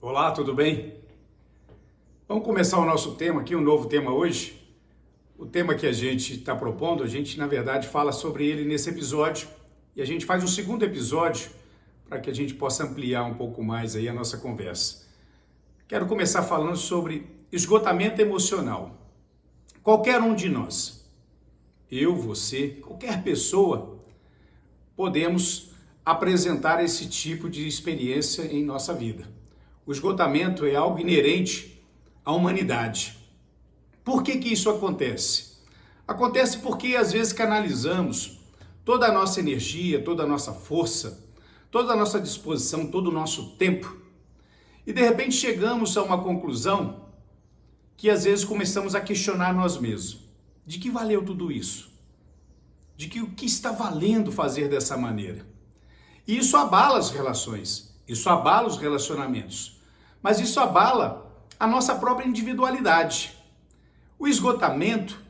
Olá, tudo bem? Vamos começar o nosso tema aqui, um novo tema hoje. O tema que a gente está propondo, a gente na verdade fala sobre ele nesse episódio e a gente faz um segundo episódio para que a gente possa ampliar um pouco mais aí a nossa conversa. Quero começar falando sobre esgotamento emocional. Qualquer um de nós, eu, você, qualquer pessoa, podemos apresentar esse tipo de experiência em nossa vida. O esgotamento é algo inerente à humanidade. Por que isso acontece? Acontece porque às vezes canalizamos toda a nossa energia, toda a nossa força, toda a nossa disposição, todo o nosso tempo e de repente chegamos a uma conclusão que às vezes começamos a questionar nós mesmos. De que valeu tudo isso? De que o que está valendo fazer dessa maneira? E isso abala as relações, isso abala os relacionamentos, mas isso abala a nossa própria individualidade. O esgotamento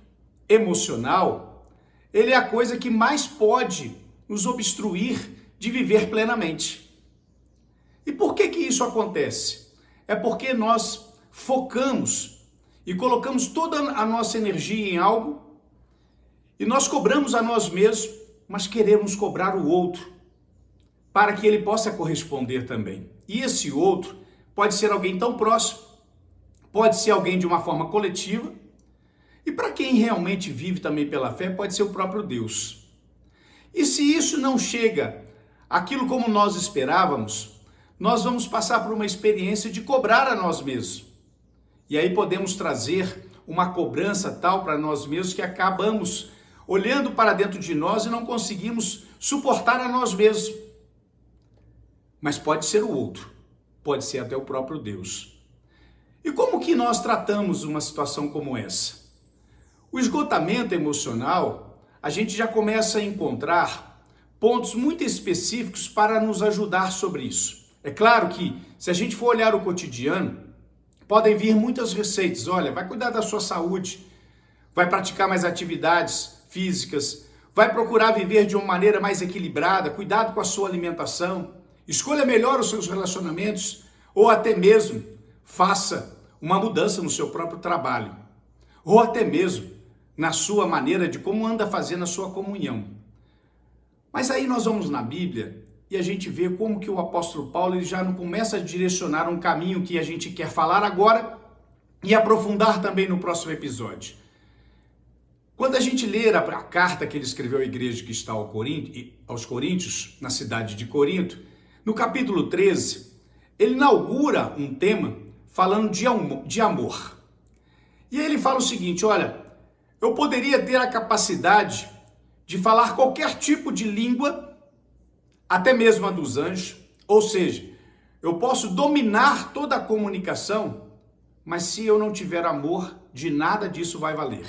emocional, ele é a coisa que mais pode nos obstruir de viver plenamente. E por que isso acontece? É porque nós focamos e colocamos toda a nossa energia em algo e nós cobramos a nós mesmos, mas queremos cobrar o outro para que ele possa corresponder também. E esse outro pode ser alguém tão próximo, pode ser alguém de uma forma coletiva, e para quem realmente vive também pela fé, pode ser o próprio Deus. E se isso não chega aquilo como nós esperávamos, nós vamos passar por uma experiência de cobrar a nós mesmos. E aí podemos trazer uma cobrança tal para nós mesmos que acabamos olhando para dentro de nós e não conseguimos suportar a nós mesmos. Mas pode ser o outro, pode ser até o próprio Deus. E como que nós tratamos uma situação como essa? O esgotamento emocional, a gente já começa a encontrar pontos muito específicos para nos ajudar sobre isso. É claro que, se a gente for olhar o cotidiano, podem vir muitas receitas. Olha, vai cuidar da sua saúde, vai praticar mais atividades físicas, vai procurar viver de uma maneira mais equilibrada, cuidado com a sua alimentação, escolha melhor os seus relacionamentos, ou até mesmo faça uma mudança no seu próprio trabalho, ou até mesmo na sua maneira de como anda fazendo a sua comunhão. Mas aí nós vamos na Bíblia e a gente vê como que o apóstolo Paulo ele já não começa a direcionar um caminho que a gente quer falar agora e aprofundar também no próximo episódio. Quando a gente lê a carta que ele escreveu à igreja que está aos Coríntios, na cidade de Corinto, no capítulo 13, ele inaugura um tema falando de amor. E aí ele fala o seguinte, olha, eu poderia ter a capacidade de falar qualquer tipo de língua, até mesmo a dos anjos, ou seja, eu posso dominar toda a comunicação, mas se eu não tiver amor, de nada disso vai valer.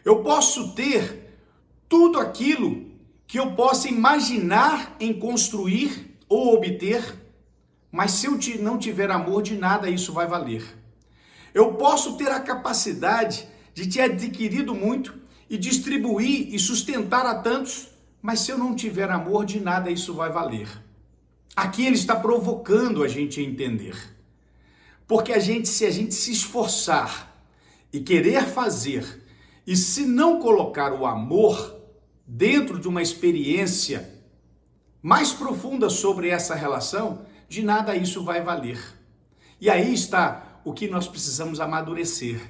Eu posso ter tudo aquilo que eu possa imaginar em construir ou obter, mas se eu não tiver amor, de nada isso vai valer. Eu posso ter a capacidade de ter adquirido muito e distribuir e sustentar a tantos, mas se eu não tiver amor, de nada isso vai valer. Aqui ele está provocando a gente a entender. Porque se a gente se esforçar e querer fazer, e se não colocar o amor dentro de uma experiência mais profunda sobre essa relação, de nada isso vai valer. E aí está o que nós precisamos amadurecer.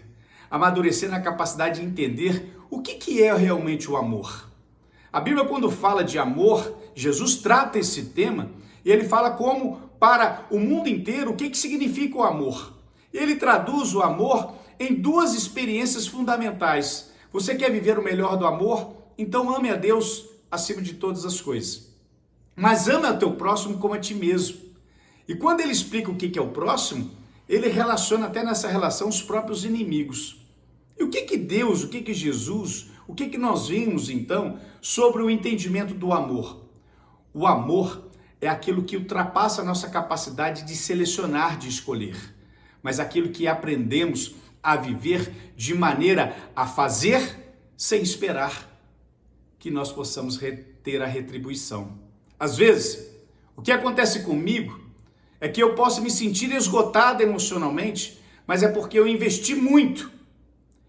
Amadurecer na capacidade de entender o que é realmente o amor. A Bíblia, quando fala de amor, Jesus trata esse tema e ele fala como para o mundo inteiro o que significa o amor. Ele traduz o amor em duas experiências fundamentais. Você quer viver o melhor do amor? Então ame a Deus acima de todas as coisas. Mas ame ao teu próximo como a ti mesmo. E quando ele explica o que é o próximo, ele relaciona até nessa relação os próprios inimigos. E o que Deus, o que Jesus, o que nós vimos então sobre o entendimento do amor? O amor é aquilo que ultrapassa a nossa capacidade de selecionar, de escolher, mas aquilo que aprendemos a viver de maneira a fazer sem esperar que nós possamos ter a retribuição. Às vezes, o que acontece comigo, é que eu posso me sentir esgotado emocionalmente, mas é porque eu investi muito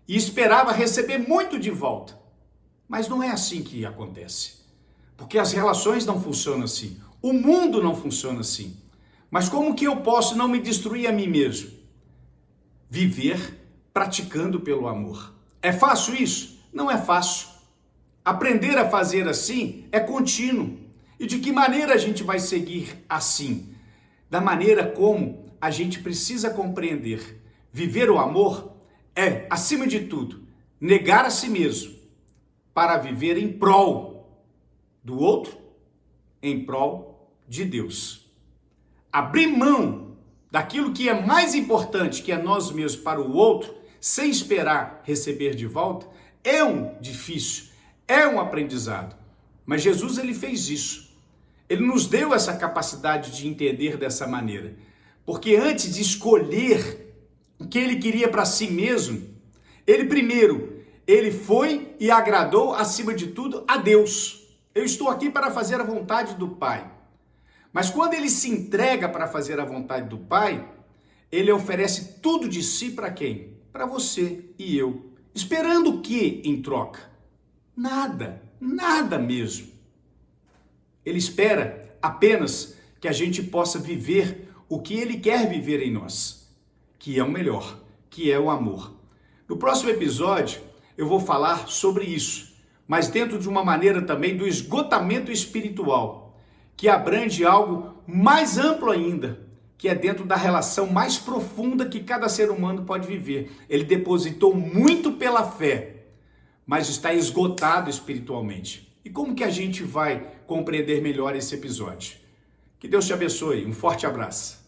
e esperava receber muito de volta. Mas não é assim que acontece, porque as relações não funcionam assim, o mundo não funciona assim. Mas como que eu posso não me destruir a mim mesmo? Viver praticando pelo amor. É fácil isso? Não é fácil. Aprender a fazer assim é contínuo. E de que maneira a gente vai seguir assim? Da maneira como a gente precisa compreender. Viver o amor é, acima de tudo, negar a si mesmo para viver em prol do outro, em prol de Deus. Abrir mão daquilo que é mais importante, que é nós mesmos, para o outro, sem esperar receber de volta, é difícil, é um aprendizado. Mas Jesus, ele fez isso. Ele nos deu essa capacidade de entender dessa maneira. Porque antes de escolher o que ele queria para si mesmo, ele foi e agradou, acima de tudo, a Deus. Eu estou aqui para fazer a vontade do Pai. Mas quando ele se entrega para fazer a vontade do Pai, ele oferece tudo de si para quem? Para você e eu. Esperando o que em troca? Nada, nada mesmo. Ele espera apenas que a gente possa viver o que ele quer viver em nós, que é o melhor, que é o amor. No próximo episódio, eu vou falar sobre isso, mas dentro de uma maneira também do esgotamento espiritual, que abrange algo mais amplo ainda, que é dentro da relação mais profunda que cada ser humano pode viver. Ele depositou muito pela fé, mas está esgotado espiritualmente. E como que a gente vai compreender melhor esse episódio? Que Deus te abençoe. Um forte abraço.